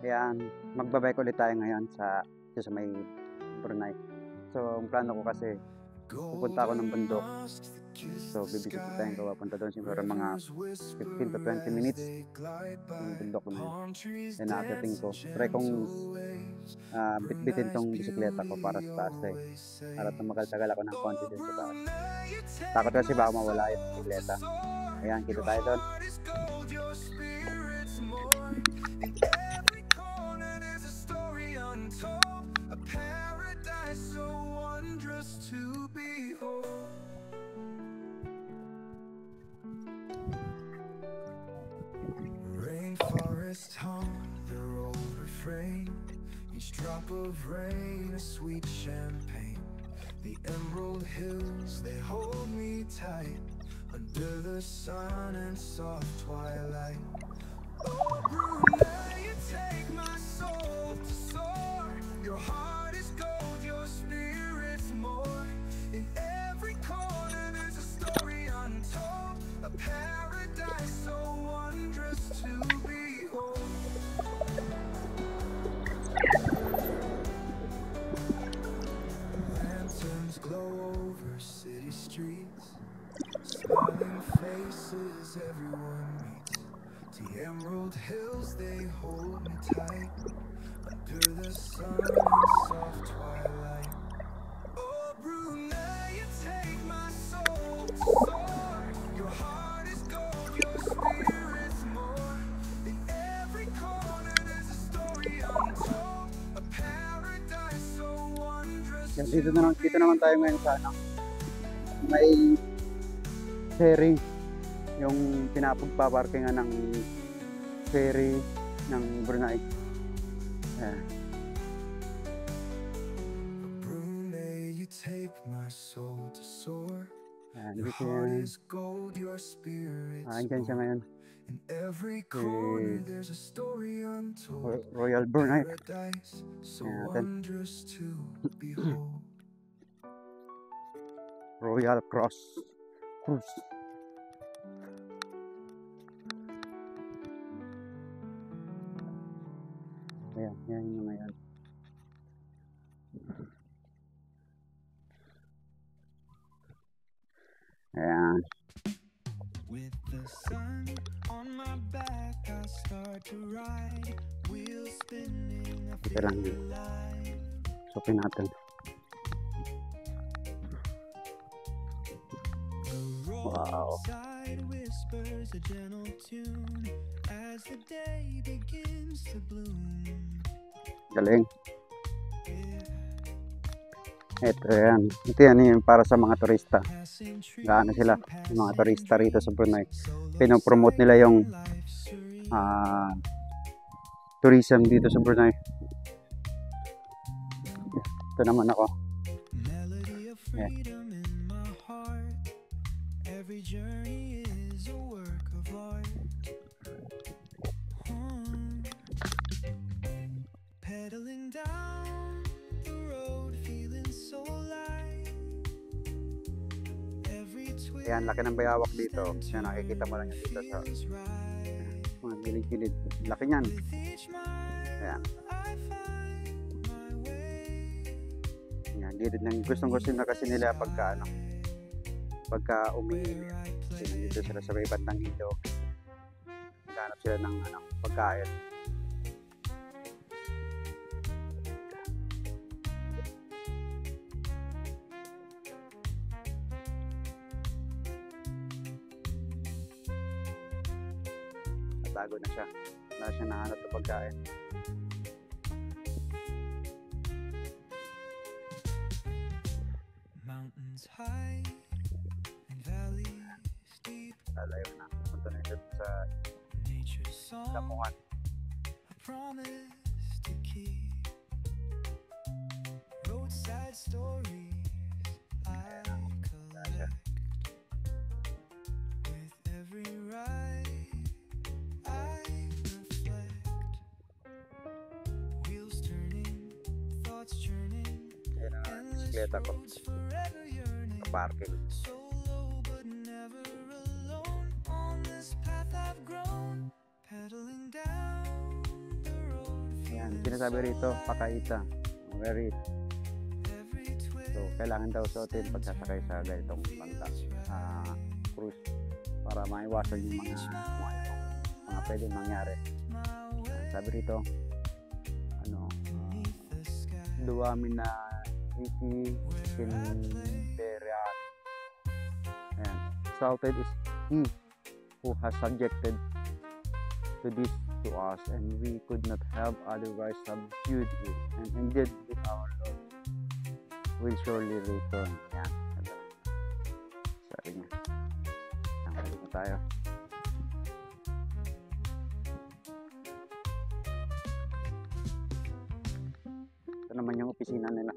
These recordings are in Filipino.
Kaya magbabike ulit tayo ngayon sa may Brunei. So, ang plano ko kasi, pupunta ako ng bundok. So, bibisita tayong papunta doon. Siguro mga 15 to 20 minutes yung bundok na yun. Then, nakatiting ko. Try kong bitbitin tong bisikleta ko para sa taas eh. Para tumagal-tagal ako ng konti din sa taas. Takot kasi baka mawala yung bisikleta. Ayan, kita tayo doon. Rainforest hum their old refrain. Each drop of rain a sweet champagne. The emerald hills, they hold me tight under the sun and soft twilight. Oh, Brunei, you take my soul to soar. Your heart is gold, your spirit's more. In every corner there's a story untold, a paradise so wondrous to behold. Lanterns glow over city streets, smiling faces everyone meets. The emerald hills, they hold me tight under the sun and soft twilight. Oh, Brunei, you take my soul to soar. Your heart is gold, your spirit's more. In every corner there's a story untold, a paradise so wondrous. Yan, dito naman tayo ngayon sa may ferry, yung pinapagpaparkingan ng ferry ng Brunei. Ayan. Brunei, you take my soul to soar. Ayan, Your dito heart yan. is gold, your spirit's Andyan siya ngayon. in every corner there's a story untold. Royal Brunei. Paradise so Ayan natin. wondrous to behold. Royal Cross Cruise. Ayan, yan yung ngayon. Ayan. With the sun on my back, I start to ride. Wheels spinning, I Ito lang feel yun. alive. Sopin natin. Wow. Roadside whispers a gentle tune as the day begins to bloom. Galing. Ito yan. Ito yan yung para sa mga turista. Gaano sila, yung mga turista rito sa Brunei. Pinopromote nila yung tourism dito sa Brunei. Ito naman ako. Melody of freedom in my heart. Every journey is a work of art. Pedaling down the road, feeling so light. Every twist Ayan, laki ng bayawak dito. Yan, nakikita mo lang yan dito sa feels right. mga gilid-gilid. Laki niyan. With each mile Ayan. I find my way. Yan, gilid ng gustong-gusto na kasi nila pagka umiinit. Kasi dito sila sa may bandang ilog. Naghanap sila ng pagkain. Bago na siya. Wala siya nahanap na pagkain. Mountains high and valleys deep. Lalayo na. Punta na ito sa Nature's song, damuhan. a promise to keep. Roadside stories I collect. With every ride I reflect. Wheels turning, thoughts churning. Ayan na ang bisikleta ko. Roads forever yearning. Parking. Solo but never alone. On this path I've grown. Pedaling down the road, Yan, sinasabi rito, pakaita. Wear it. So, kailangan daw suotin pag sasakay sa ganitong bangka. Cruise. Para maiwasan yung mga pwedeng mangyari. Sabi rito, duwamin na iki kinderean. Ayan. Salted is he who has subjected to this to us, and we could not have otherwise subdued it. And indeed, with our Lord will surely return. Yan. Sabi niya. Nakalik na tayo. Ito naman yung opisina nila.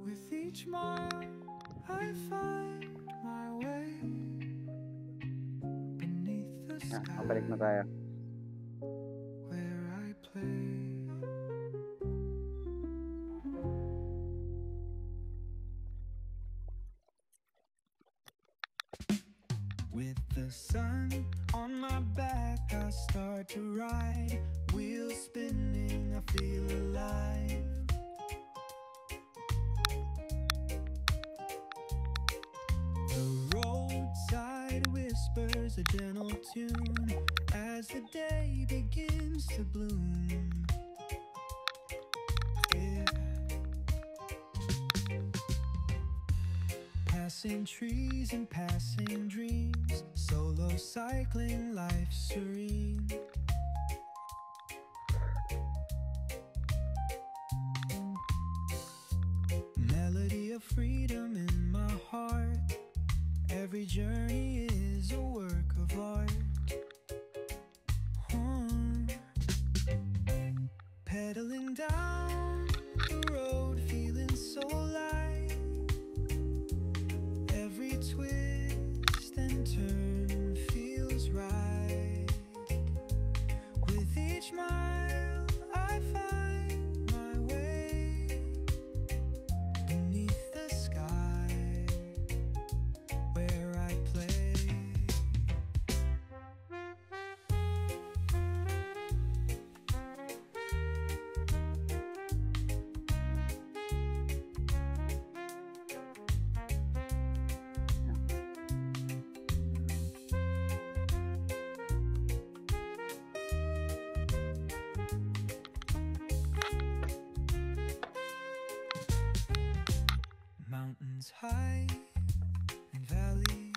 With each mile I find my way beneath the Yan, sky mabalik na tayo. where I play. With the sun on my back, I start to ride. Wheels spinning, I feel alive. The roadside whispers a gentle tune as the day begins to bloom. Yeah. Passing trees and passing dreams, solo cycling, life serene. Melody of freedom in my heart. Every journey is a work of art. Pedaling down the road, feeling so light. Every twist and turn feels right. With each mile I find my way beneath the sky where I play. Mountains high and valleys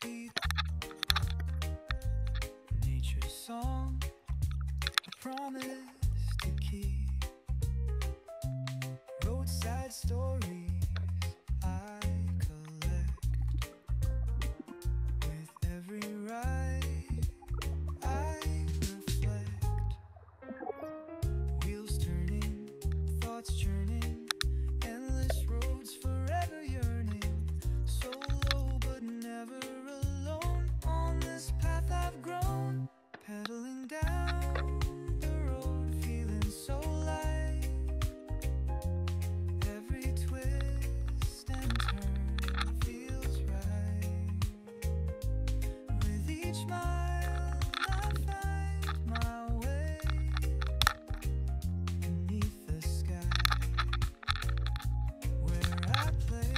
deep, nature's song, a promise to keep. Roadside stories I collect. With every ride I reflect. Wheels turning, thoughts churning, endless roads forever yearning. Solo but never alone. On this path I've grown, pedaling down the road, feeling so light. Every twist and turn feels right. With each mile I find my way beneath the sky where I play.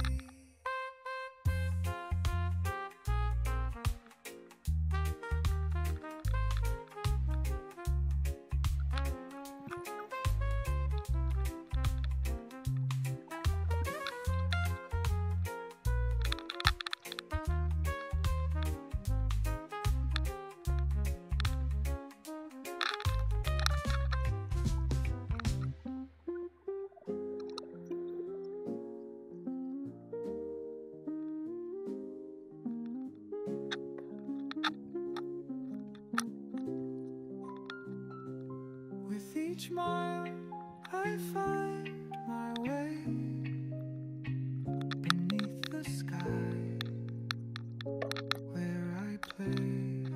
With each mile I find my way beneath the sky where I play.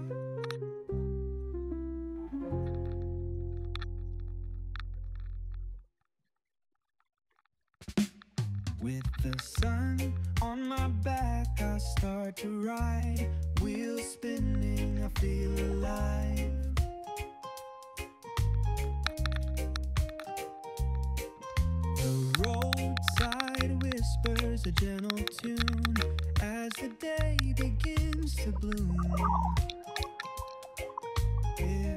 With the sun on my back, I start to ride. Wheels spinning, I feel alive. The roadside whispers a gentle tune as the day begins to bloom. Yeah.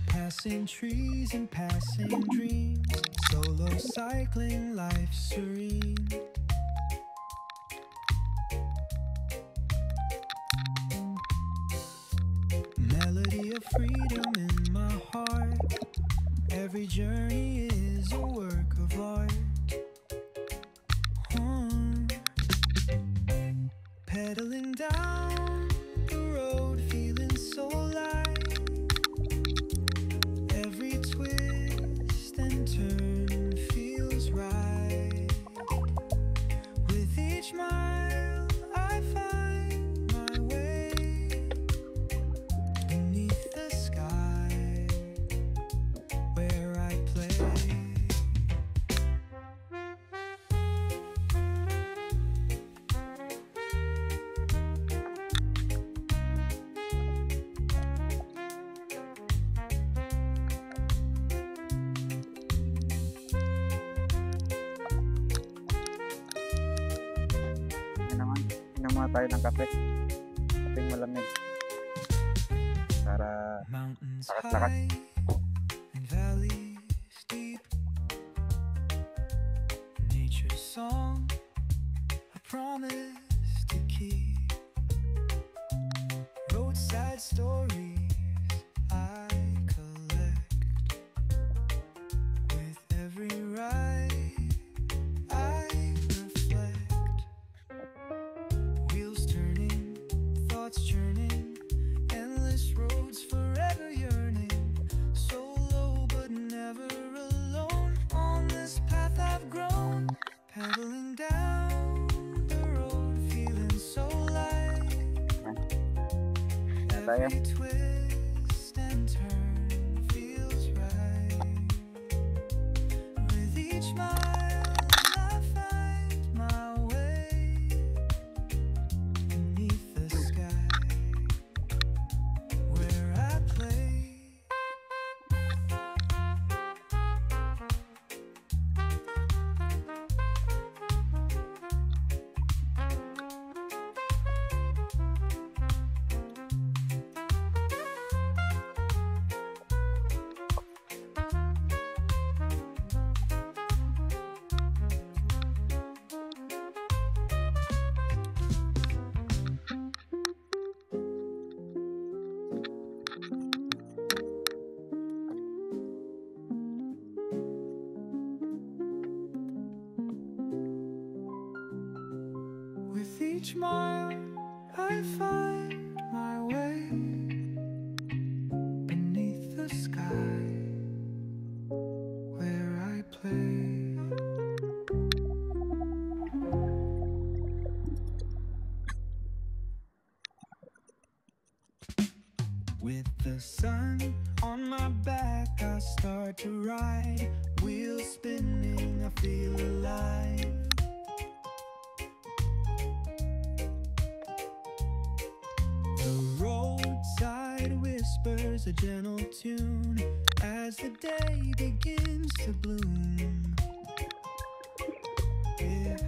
Passing trees and passing dreams, solo cycling, life serene. Melody of freedom in my heart. Every journey is a work of art. Pedaling down the road, feeling so light. Every twist and turn feels right. With each mile I find my way beneath the sky where I play. Yan naman, inom muna tayo ng kape. Kapeng malamig. Para Mountains lakas-lakas. high and valleys deep. Nature's song, a promise to keep. Roadside stories I collect. With every ride I reflect. Wheels turning, thoughts churning, endless roads forever yearning. Solo but never alone. On this path I've grown, pedaling down the road, feeling so light. Tayo. Every twist and turn feels right. With each mile I find my way beneath the sky where I play. With each mile I find my way beneath the sky where I play. With the sun on my back, I start to ride. Wheels spinning, I feel alive. The roadside whispers a gentle tune as the day begins to bloom. Yeah.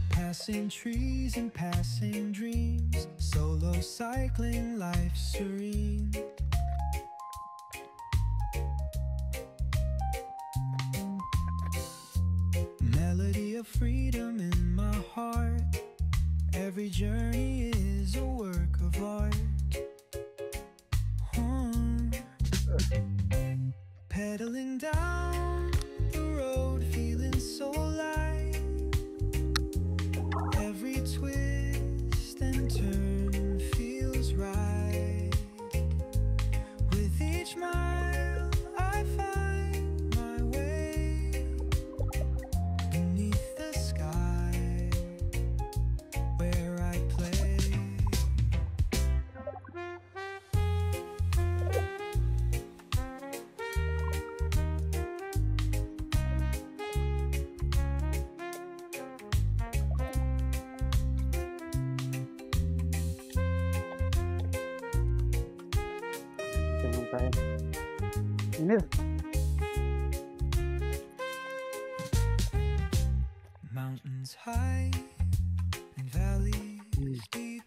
Passing trees and passing dreams, solo cycling, life serene. Melody of freedom in my heart. Every journey is a work of art. Pedaling down the road, feeling so light. Every twist and turn feels right. With each mile I find my way beneath the sky where I play. Dito naman tayo. Inil. Mountains high and valleys deep.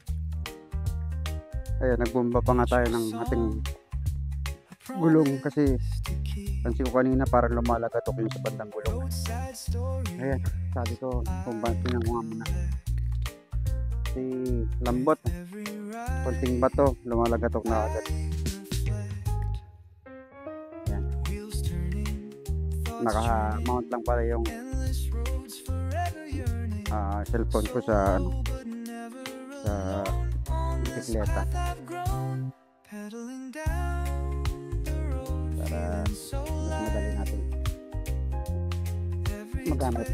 Ayan, nagbomba pa nga tayo ng ating gulong kasi pansin ko kanina parang lumalagatok yung sa bandang gulong. Ayan, sabi ko, pumbansin ko nga muna. Si lambot, konting bato, lumalagatok na agad. Ayan. Naka-mount lang pala yung cellphone ko sa bisikleta para mas madali natin magamit.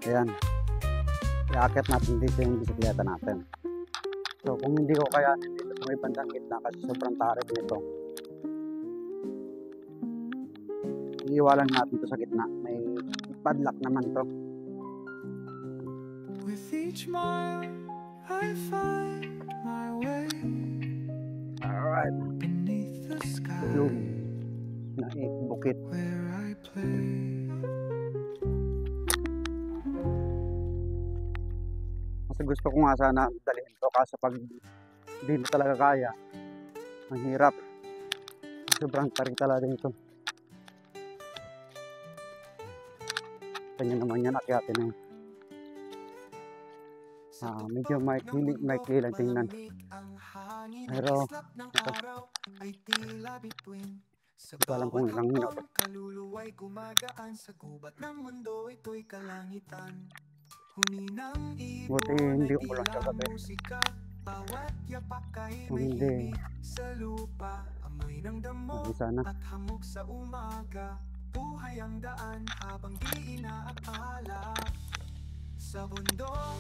Ayan, i-akit natin dito yung bisikleta natin. So kung hindi ko kayanin dito sa may bandang gitna kasi sobrang tarik nito, iiwalan natin to sa gitna. May padlock naman to. With each mile I find my way. Alright, Beneath the sky tulog na bukit. where I play. Kasi gusto ko nga sana dalhin to kasi pag hindi mo talaga kaya, ang hirap. Sobrang tarik talaga ito. Kanya naman yan, akyatin na yun. Medyo maikli lang tingnan. Pero ito, hindi ko alam kung ilang minuto. Kaluluwa'y gumagaan sa gubat ng mundo, ito'y kalangitan. Buti hindi ko lang kagabi. Bawat yapak ay Kung may hindi, himig sa lupa, amoy ng damo sana. at hamog sa umaga. Buhay ang daan habang di inaakala. Sa bundok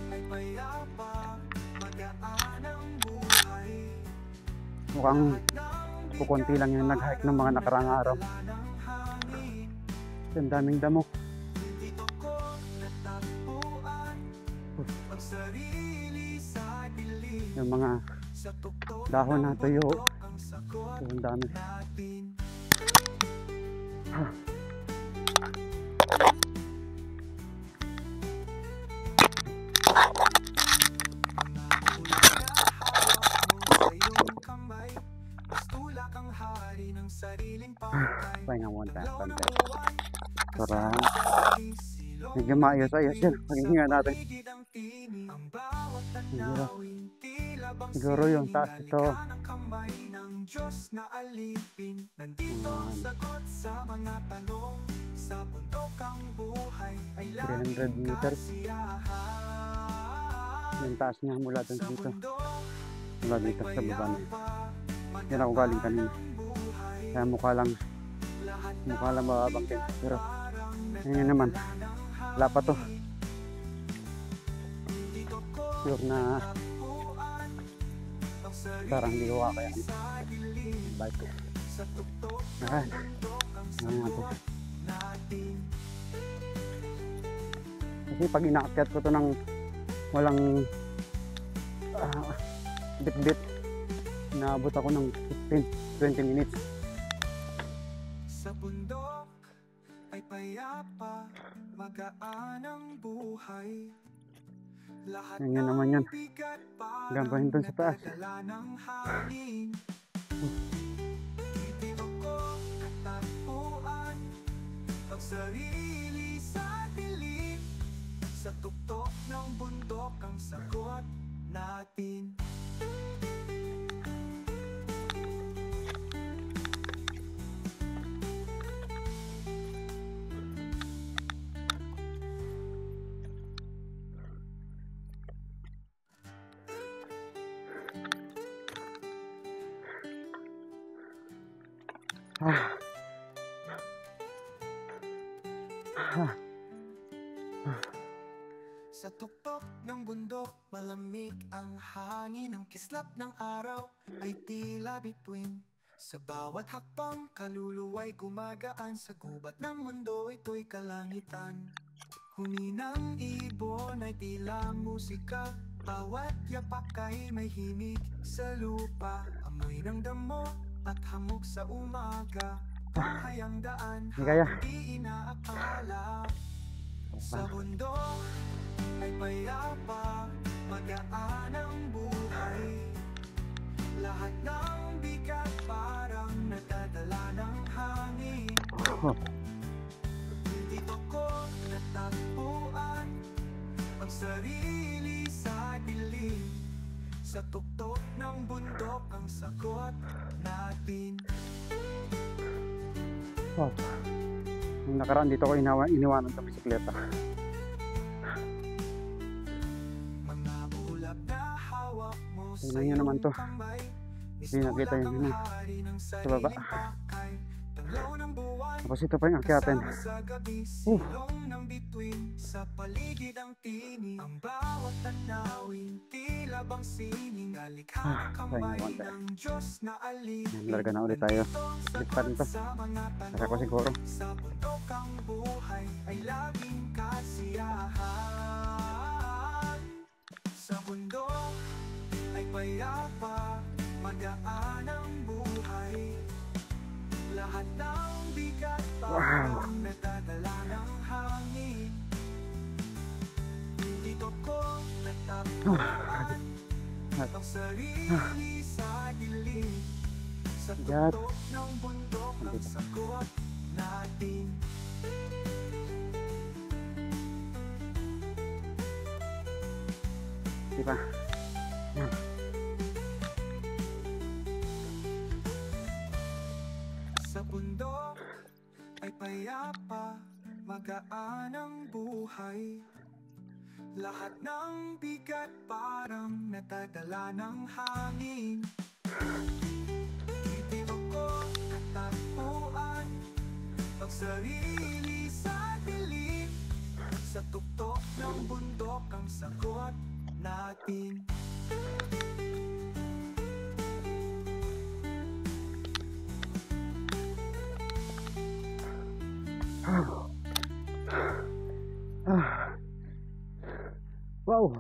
ay payapa, magaan ang buhay. Mukhang kukunti lang yung nag-hike ng mga nakarang araw. Ang daming damo. Dito ko natagpuan ang sarili sa dilim. Yung mga Sa tuktok dahon na tuyo. ang sagot Ang dami. natin. Pahinga muna tayo konti. Para medyo maayos-ayos yun. Paghinga natin. Siguro yung taas ito. 300 meters. Yung taas niya mula dun dito. Mula dito sa baba niya. Yan ako galing kanina. Kaya mukha lang mababang din. Pero ngayon naman, wala pa to. Sure na parang hindi ko kaya. Bike ko. Ayan. Ayan natin. Kasi pag inaakyat ko to ng walang bit-bit, naabot ako ng 15-20 minutes. Sa bundok ay payapa, magaan ang buhay. Lahat Yan naman yan. bigat Gampahin dun sa taas. nadadala ng hangin. Dito ko natagpuan ang sarili sa dilim. Sa tuktok ng bundok ang sagot natin. Sa tuktok ng bundok, malamig ang hangin. Ang kislap ng araw ay tila bituin. Sa bawat hakbang, kaluluwa'y gumagaan. Sa gubat ng mundo, ito'y kalangitan. Huni ng ibon ay tila musika. Bawat yapak ay may himig sa lupa. Amoy ng damo at hamog sa umaga. Buhay ang daan, hindi inaakala. Sa bundok ay payapa, magaan ang buhay. Lahat ng bigat parang nadadala ng hangin. Dito ko natagpuan ang sarili sa dilim. Sa tuktok ng bundok ang sagot natin. Nung nakaraan dito ko iniwanan sa bisikleta. Tingnan nyo naman to. Hindi nakita yun sa baba. Tapos ito pa yung akyatin. Sa paligid ang tinig, ang bawat tanawin, tila bang sining, alikha kamay ng Diyos na alipin. Larga na ulit tayo. Ulit pa rin to. Nasa ko siguro. Sa bundok ang buhay ay laging kasiyahan. Sa bundok ay payapa, magaan ang buhay. Lahat ng bigat parang nadadala ng hangin. Dito ko natagpuan ang sarili sa dilim. Sa tuktok ng bundok ang sagot natin. Diba? Sa bundok ay payapa, magaan ang buhay. Lahat ng bigat parang natadala ng hangin. Dito ko natagpuan ang sarili sa dilim. Sa tuktok ng bundok ang sagot natin. Wow.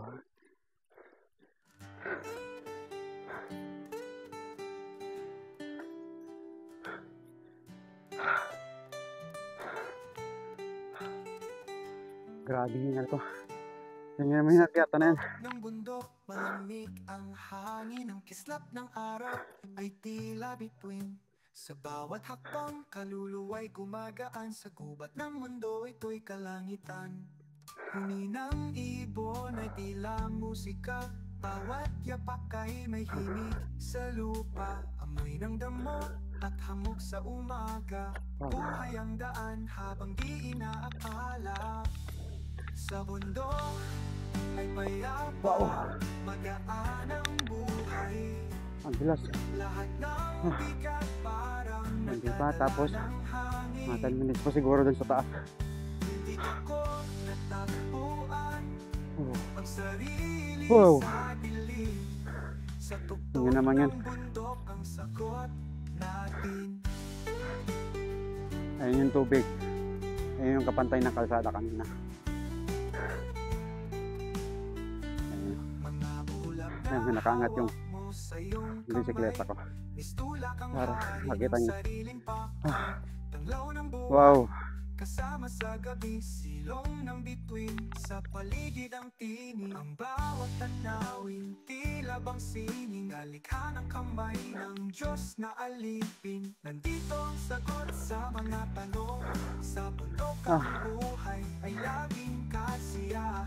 Grabe hingal ko. Yan yung may nakiyata na yan. Ng bundok, malamig ang hangin. Ang kislap ng araw ay tila bituin. Sa bawat hakbang, kaluluwa'y gumagaan. Sa gubat ng mundo, ito'y kalangitan. Huni ng ibon ay tila musika. Bawat yapak ay may himig sa lupa. Amoy ng damo at hamog sa umaga. Buhay ang daan habang di inaakala. Sa bundok ay payapa, magaan ang buhay. Ang bilas. Lahat ng bigat parang tapos mga 10 minutes pa siguro dun sa taas. Dito ko natagpuan ang sarili sa dilim. Sa tuktok ng bundok ang sagot natin. Ayun yung tubig. Ayun yung kapantay ng kalsada kanina. Ayun, nakaangat yung bisikleta ko para makita nyo. Wow. Kasama sa gabi, silong ng bituin. Sa paligid ang tinig, ang bawat tanawin, tila bang sining, alikha ng kamay ng Diyos na alipin. Nandito ang sagot sa mga tanong. Sa bundok ang buhay ay laging kasiyahan.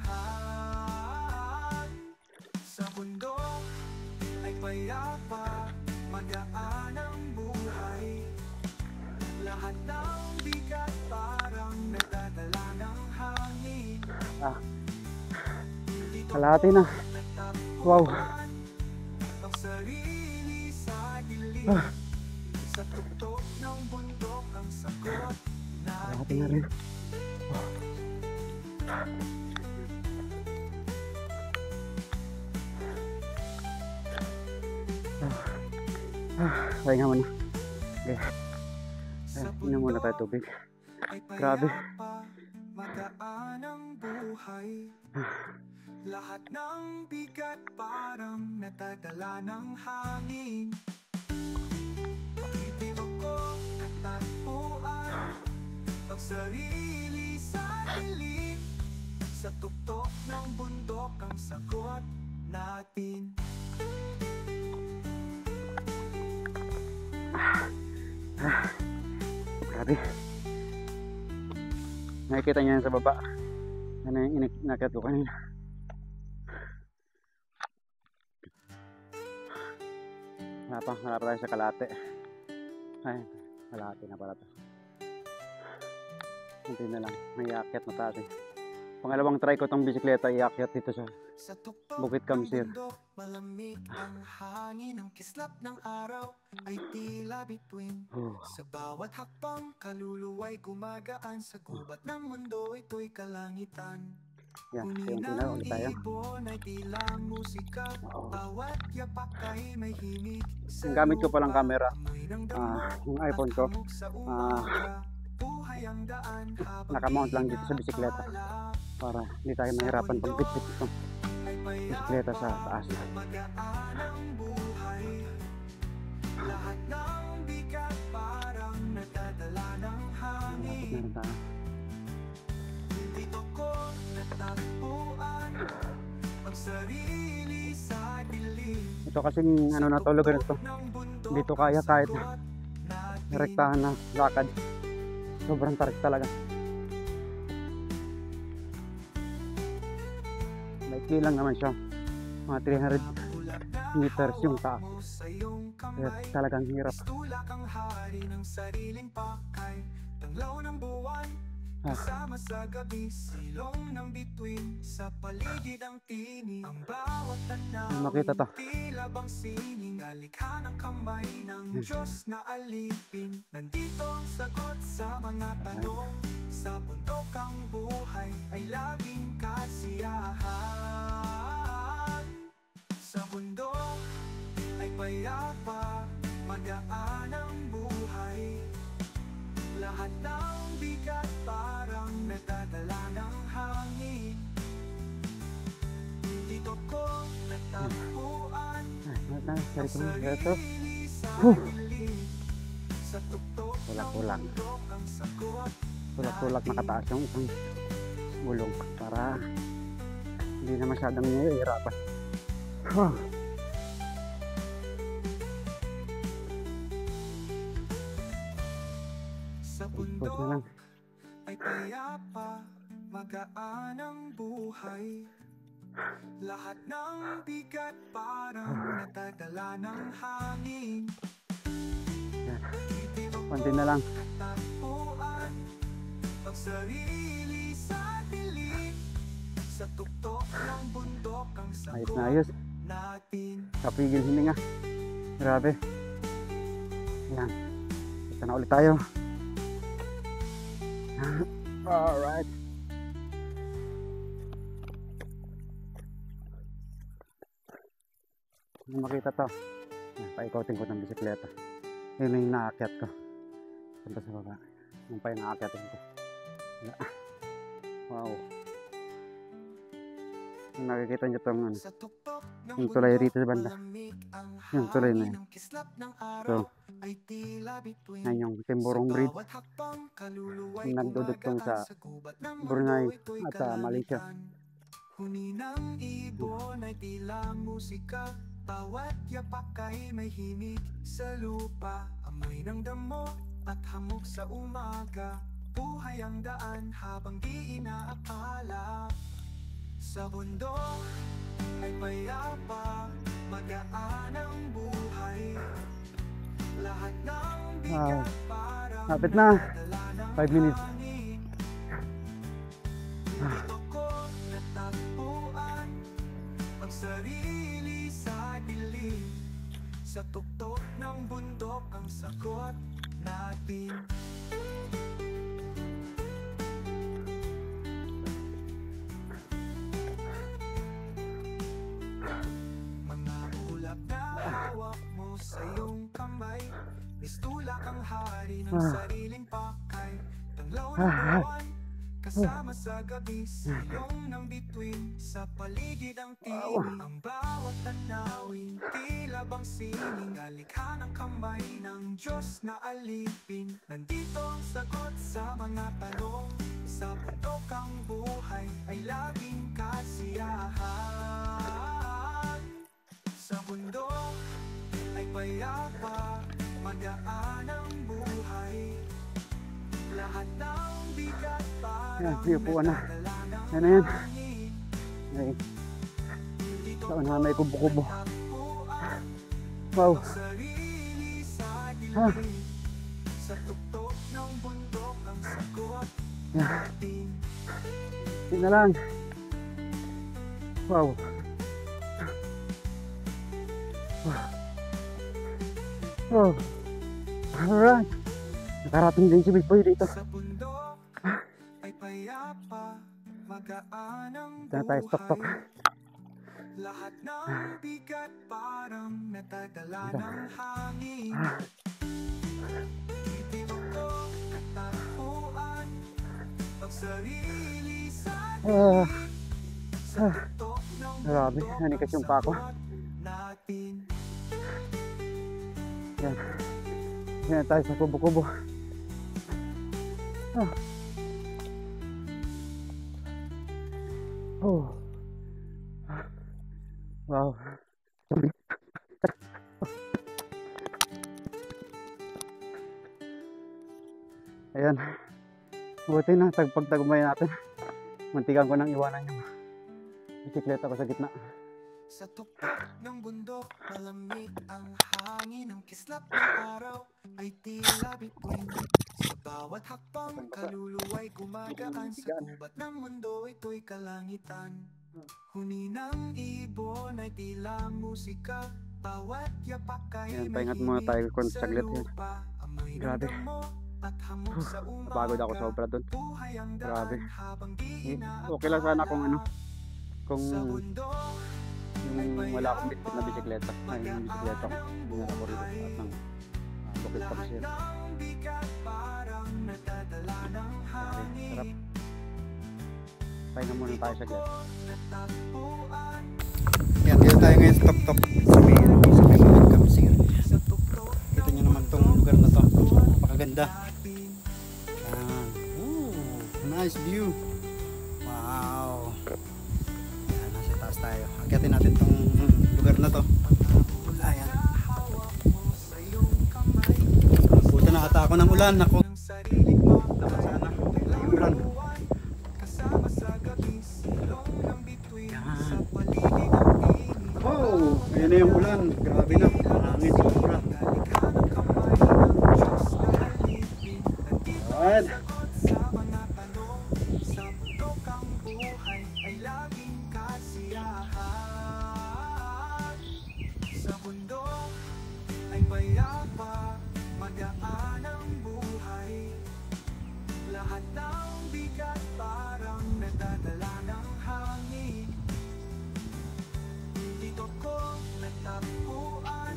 Sa bundok ay payapa, magaan ang buhay. Lahat ng bigat parang nadadala ng hangin. Kalahati na. Wow. Ang sarili sa dilim. Sa tuktok ng bundok kalahati na rin. Pahinga muna. Okay. Inom muna tayo tubig. Grabe. Magaan ang buhay. Lahat ng bigat parang natadala ng hangin. Pakitilo ko natagpuan pagsarili sa dilim. Sa tuktok ng bundok ang sagot natin. Grabe. Nakikita niyo yan sa baba. Ano yung inakyat ko kanina. Wala pa tayo sa kalate. Ay, kalate na pala to. Hindi na lang, may iakyat na tayo. Pangalawang try ko tong bisikleta, iakyat dito sa Bukit Kamsir. Malamig ang hangin, ang kislap ng araw ay tila bituin. Sa bawat hakbang, kaluluwa'y gumagaan. Sa gubat ng mundo, ito'y kalangitan. Yan, na ulit tayo. Ay tila musika, bawat yapak ay may himig. Yung gamit ko palang camera, yung iPhone ko, nakamount lang dito sa bisikleta para hindi tayo mahirapan pag bitbit itong bisikleta sa taas. Lahat ng bigat parang natadala ng hangin. Meron tayo. Dito ko natagpuan pagsarili sa dilim. Ito kasing ano na to, lugar na to. Dito kaya kahit rektahan na lakad. Sobrang tarik talaga. Maikli lang naman siya. Mga 300 meters yung taas. Kaya talagang hirap. Tulak ang hari ng sariling pakay. Tanglaw ng buwan kasama sa gabi. Silong ng bituin sa paligid ang tinig. Ang bawat tanaw Makita to. tila bang sining. Alikha ng kamay ng Diyos na alipin. Nandito ang sagot sa mga tanong. Sa bundok ang buhay ay laging kasiyahan. Sa bundok ay payapa, magaan ang buhay. Lahat ng bigat parang natadala ng hangin. Dito ko natagpuan pagsarili sa dilim. Sa tuktok ng bundok ang sagot. Tulak-tulak nakataas yung isang gulong para hindi na masyadong nahihirapan. Sa bundok ay payapa, magaan ang buhay. Lahat ng bigat parang natadala ng hangin. Konti na lang. Tagpuan pagsarili sa dilim. Sa tuktok ng bundok ang Ayos na sagot ayos. natin. Kapigil hininga. Grabe. Yan. Ito na ulit tayo. Alright. Hindi makita to. Yan, paikotin ko ng bisikleta. Yun na yung naakyat ko. Punta sa baba. Yung pa yung naakyatin ko. Wow. Yung nakikita nyo itong ano, yung tulay rito sa banda. Yung tulay na yun. So, yan yung Timburong Bridge. Yung nagdudugtong sa Brunei at sa Malaysia. Huni ng ibon ay tila musika. Bawat yapak ay may himig sa lupa. Amoy ng damo at hamog sa umaga. Buhay ang daan habang di inaakala. Sa bundok ay payapa, magaan ang buhay. Lahat ng bigat parang Lapit na. 5 minutes. dito ko natagpuan pagsarili sa dilim. Sa tuktok ng bundok ang sagot natin. ng sariling pakay. Tanglaw ng buwan, kasama sa gabi, silong ng bituin. Sa paligid ang tinig, ang bawat tanawin, tila bang sining. Kalikha ng kamay ng Diyos na alipin. Nandito ang sagot sa mga tanong. Sa bundok ang buhay ay laging kasiyahan. Sa bundok ay payapa, magaan ang buhay. Lahat ng bigat parang nadadala ng hangin. Sa unahan may kubo-kubo. Wow. Sarili sa dilim, sa tuktok ng bundok ang sagot natin. Yun na lang. Wow. Oh. Alright. Nakarating din si Big Boy dito. Sa bundok ay payapa, magaan ang Diyan tayo tok-tok. buhay. Lahat ng bigat parang natadala ng hangin. Titiwag ko at tagpuan, pagsarili sa dilim, sa tuktok ng Grabe, bundok nanikas yung ang pako. sagot natin. Yan. Yan tayo sa kubo-kubo. Ah. Oh. Wow. Ayan. Buti na, pagtagumpay natin. Muntikan ko nang iwanan yung bisikleta ko sa gitna. Sa tuktok ng bundok, malamig ang hangin. Ang kislap ng araw ay tila bituin. Sa bawat hakbang, kaluluwa'y gumagaan. Sa gubat ng mundo, ito'y kalangitan. Huni ng ibon ay tila musika. Bawat yapak ay Ayan, pahingat muna tayo kung sa saglit yan. lupa. Amoy ng Grabe. damo at hamog sa umaga. Napagod ako sobra dun. Buhay ang daan Grabe. habang di Okay lang sana kung ano. Kung sa bundok. wala akong bitbit na bisikleta. Ay, yung bisikleta ko. Hindi na ako rito at ng bukit pa siya. Sarap. Pahinga muna tayo sa glet. Yan, dito tayo ngayon sa tok-tok. Sa may mga kapsir. Kita nyo naman tong lugar na to. Napakaganda. Yan. Ooh, nice view. Wow. Yan, nasa taas tayo. Akyatin natin tong lugar na to. Ayan. Buta na ata ako ng ulan. Ako. Dapat sana. Yung ulan. Yan. Oh, ayan na yung ulan. Grabe na. Hangin sobra. Ayan. Sa bundok ay payapa, magaan ang buhay. Lahat ng bigat parang nadadala ng hangin. Dito ko natagpuan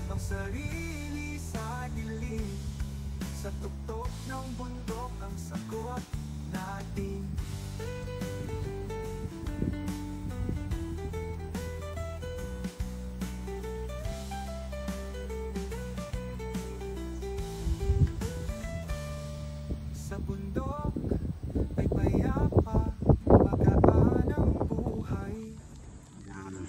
ang sarili sa dilim. Sa tuktok ng bundok ang sagot natin. Sa bundok ay payapa, magaan ang buhay.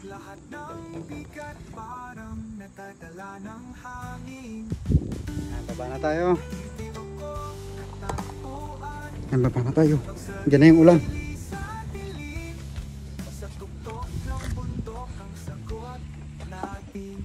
Lahat ng bigat parang natadala ng hangin. Ayan, baba na tayo. Dito ko natagpuan Ayan, baba na tayo. Diyan na yung ulan. sa dilim. Sa tuktok ng bundok ang sagot natin.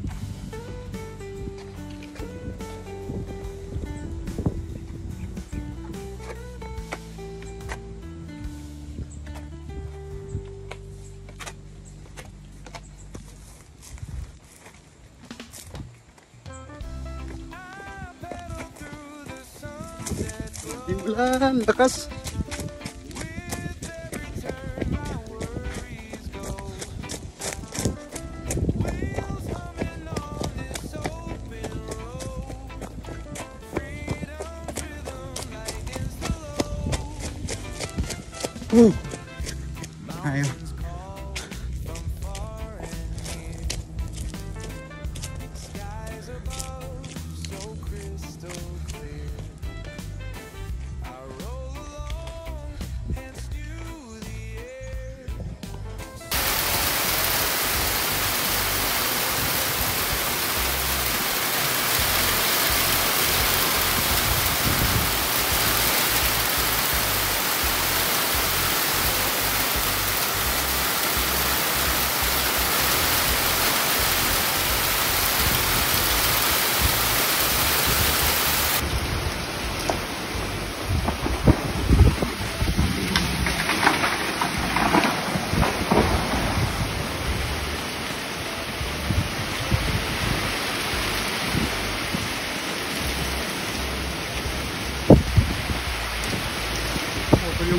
Yung ulan, lakas.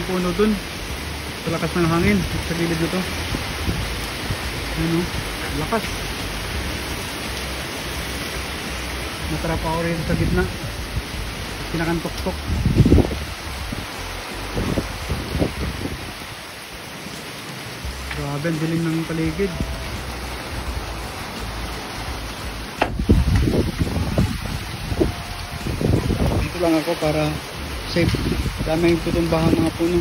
yung puno dun. Sa lakas ng hangin. Sa gilid nito. Ano? Lakas. Natrap ako rin sa gitna. Pinakantok-tok. Grabe, ang dilim ng paligid. Dito lang ako para safe. Dami yung tutumbahan mga puno.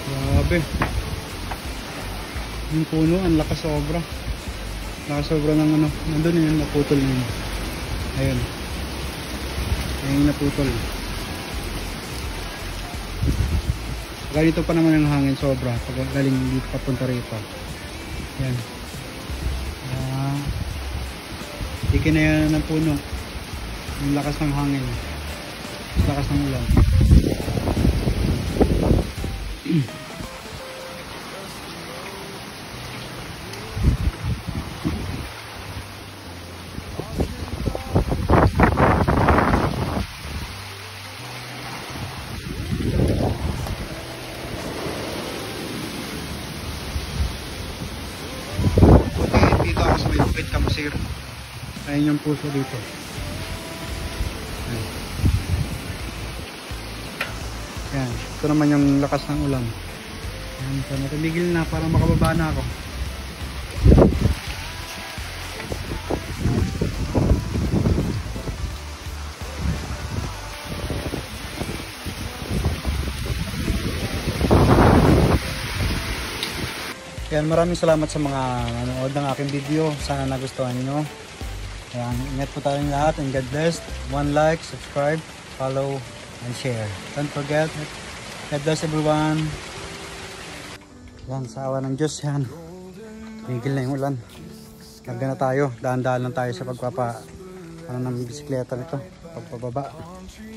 Grabe. Yung puno, ang lakas sobra. Lakas sobra ng ano. Nandun yun, naputol na yun. Ayun. Ayun yung naputol. Ganito pa naman ang hangin sobra. Pag galing dito papunta rito. Yan. Tiki na yan ng puno. Yung lakas ng hangin. Lakas ng ulan. Dito ako sa may Bukid Kamusir. Ayun yung puso dito. Ayan. Yan. Ito naman yung lakas ng ulan. Ayan. So natumigil na para makababa na ako. Yan, maraming salamat sa mga nanood ng aking video. Sana nagustuhan nyo. Ayan, ingat po tayong lahat and God bless. One like, subscribe, follow, and share. Don't forget, God bless everyone. Yan, sa awa ng Diyos yan. Tumigil na yung ulan. Larga na tayo. Daan-daan lang tayo sa ng bisikleta nito. Pagpababa.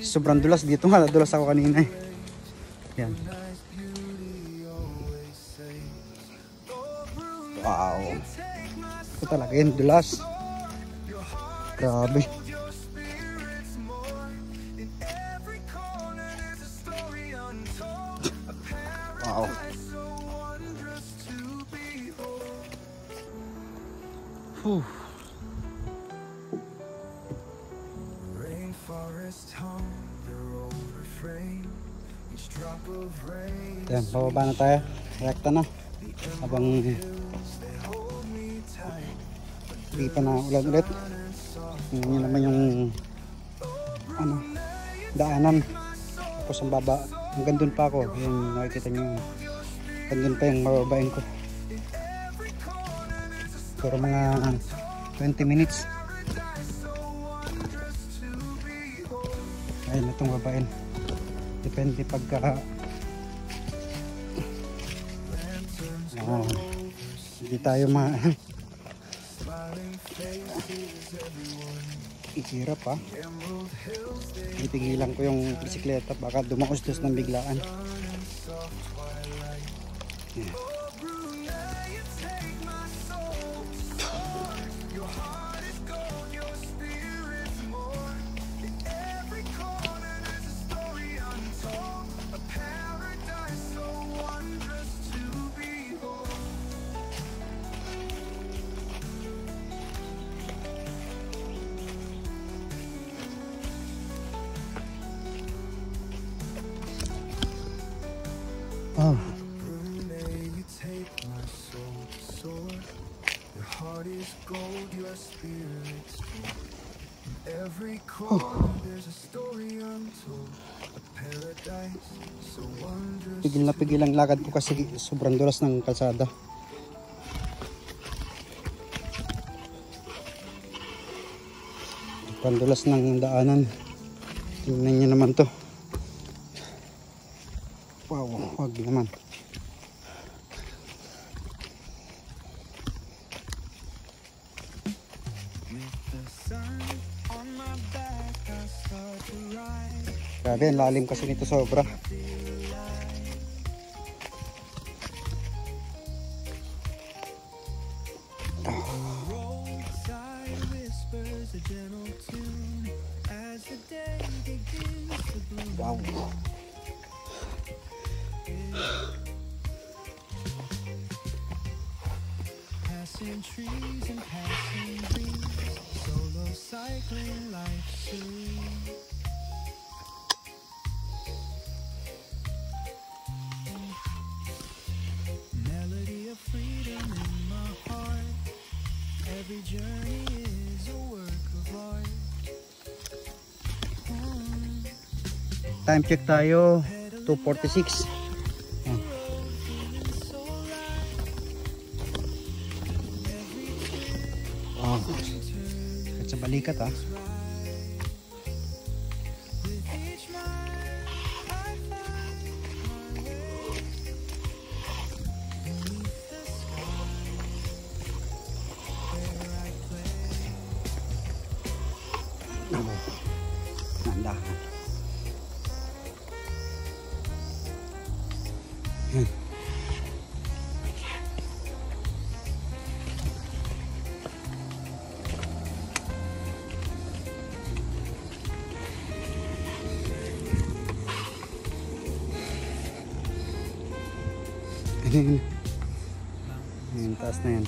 Sobrang dulas dito nga. Nadulas ako kanina eh. Yan. Wow. Ito talaga yun, dulas. Grabe. Wow. Whew. Yan, bababa na tayo. Rekta na. Habang hindi pa na ulan ulit. Yun naman yung daanan. Tapos ang baba, hanggang dun pa ako. Yung nakikita nyo, hanggang dun pa yung mababain ko. Pero mga 20 minutes. Ayun na itong babain. Depende pagka hindi tayo ihirap ha. Itigilan ko yung bisikleta baka dumaustos ng biglaan. Yeah. Oh. Pigil na pigil ang lakad ko kasi sobrang dulas ng kalsada. Sobrang dulas ng daanan. Tingnan niyo naman to. Wow, wag naman. Grabe, ang lalim kasi nito sobra. gentle tune as the day begins to bloom. Wow. Passing trees and passing breeze, solo cycling life serene. Melody of freedom in my heart. Every journey is a work of art. Time check tayo, 2:46. Wow. Kahit sa balikat ha. Nandahan. Ayan, taas na yan.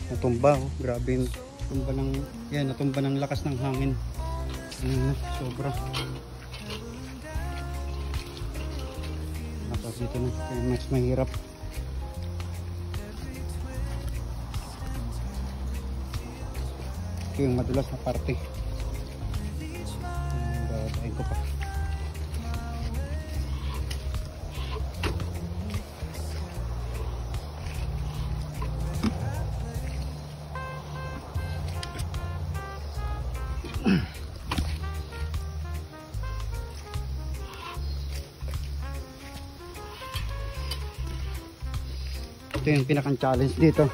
Natumba oh, grabe yung tumba ng, yan, natumba ng lakas ng hangin. Sobra. Tapos dito na, kaya mas mahirap. Ito yung madulas na parte. Babayin ko pa. Ito yung pinakang challenge dito.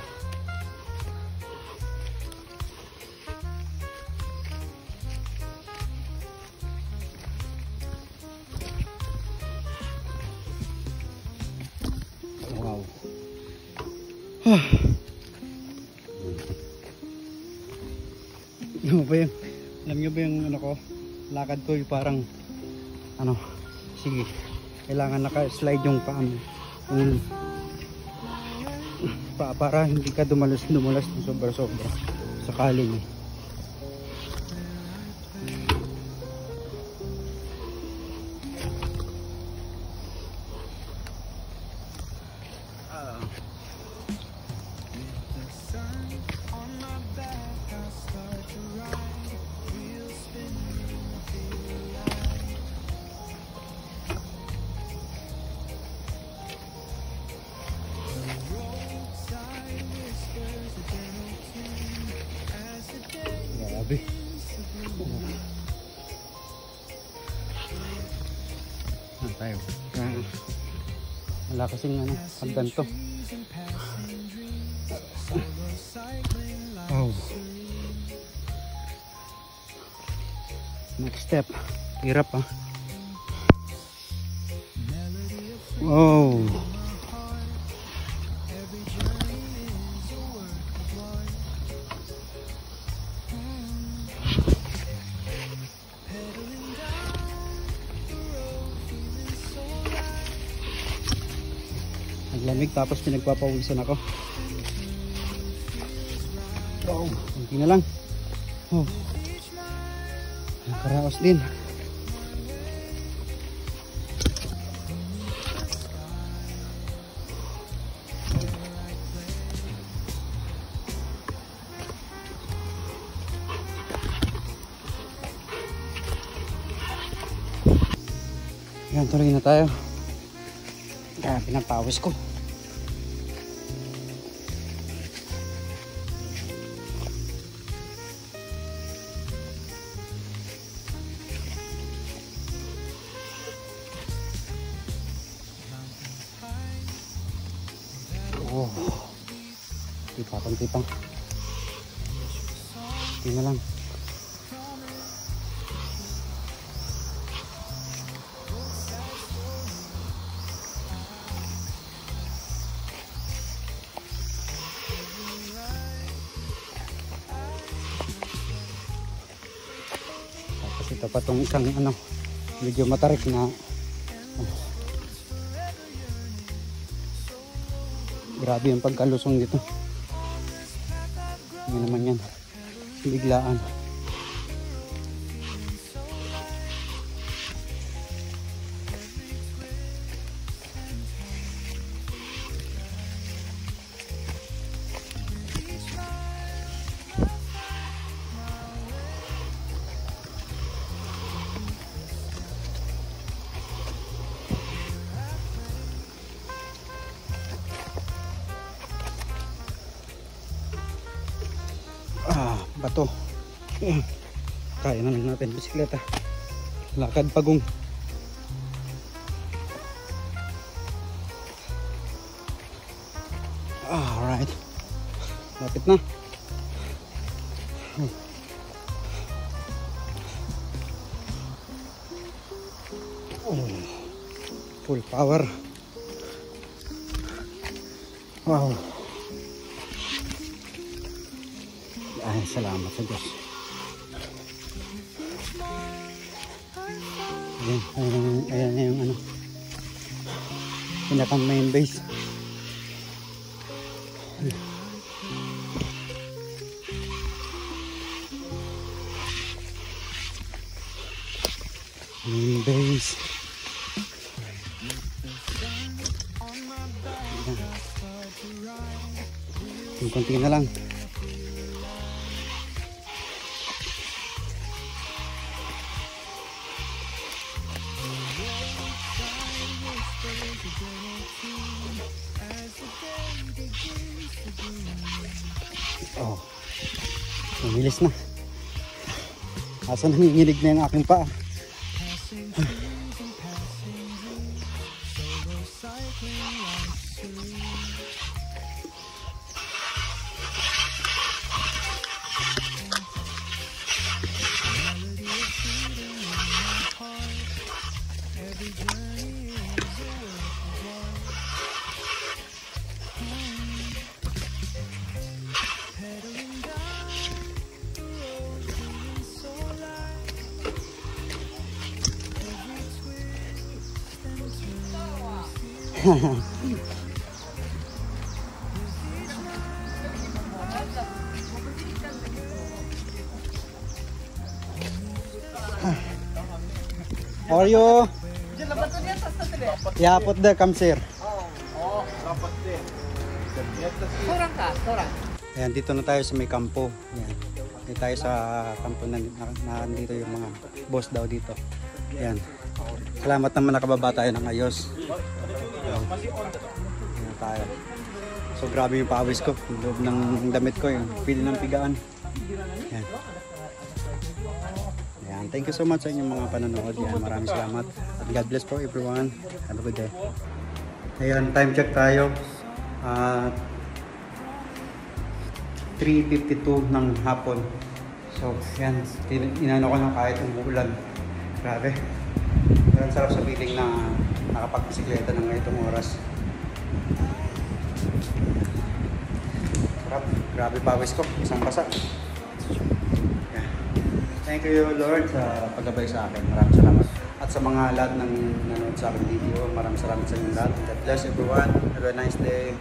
Wow. Ano ba yung, alam nyo ba yung ano ko, lakad ko yung parang ano, sige, kailangan naka-slide yung paa mo. Para hindi ka dumalas ng sobra-sobra sakaling eh. Grabe. Tayo. Wala kasing ano, hagdan to. Wow. Next step. Hirap ah. Wow. Naglamig tapos pinagpapawisan ako. Wow, konti na lang. Oh. Nakaraos din. Yan, tuloy na tayo. Kaya pinapawis ko. Kakunti pa. Hindi na lang. Tapos ito pa tong isang ano, medyo matarik na grabe yung pagkalusong dito. Hindi naman yan biglaan. Bato. Kaya na lang natin bisikleta. Lakad pagong. Alright. Lapit na. Full power. Wow. Ay, salamat sa Diyos. Ayan yung ano, pinakang main base. Main base. Yung konti na lang. Oh, umilis na. Asa nanginginig na yung aking paa. How are you? Yeah, put there, come sir. Ayan, dito na tayo sa may kampo. Ayan. Dito tayo sa kampo na nandito yung mga boss daw dito. Ayan. Salamat naman nakababa tayo ng ayos. Ayan. Ayan tayo. So grabe yung pawis ko. Yung loob ng damit ko. Yung pili ng pigaan. Ayan. Ayan. Thank you so much sa inyong mga panonood. Ayan. Maraming salamat. At God bless for everyone. Have a good day. Ayan. Time check tayo. 3:52 ng hapon. So, yan. Inano ko na kahit umuulan. Grabe. Pero sarap sa feeling na nakapag-bisikleta ng itong oras. Sarap. Grabe pawis ko. Isang basa. Yeah. Thank you Lord sa paggabay sa akin. Maraming salamat. At sa mga lahat ng nanonood sa aking video, maraming salamat sa inyong lahat. God bless everyone. Have a nice day.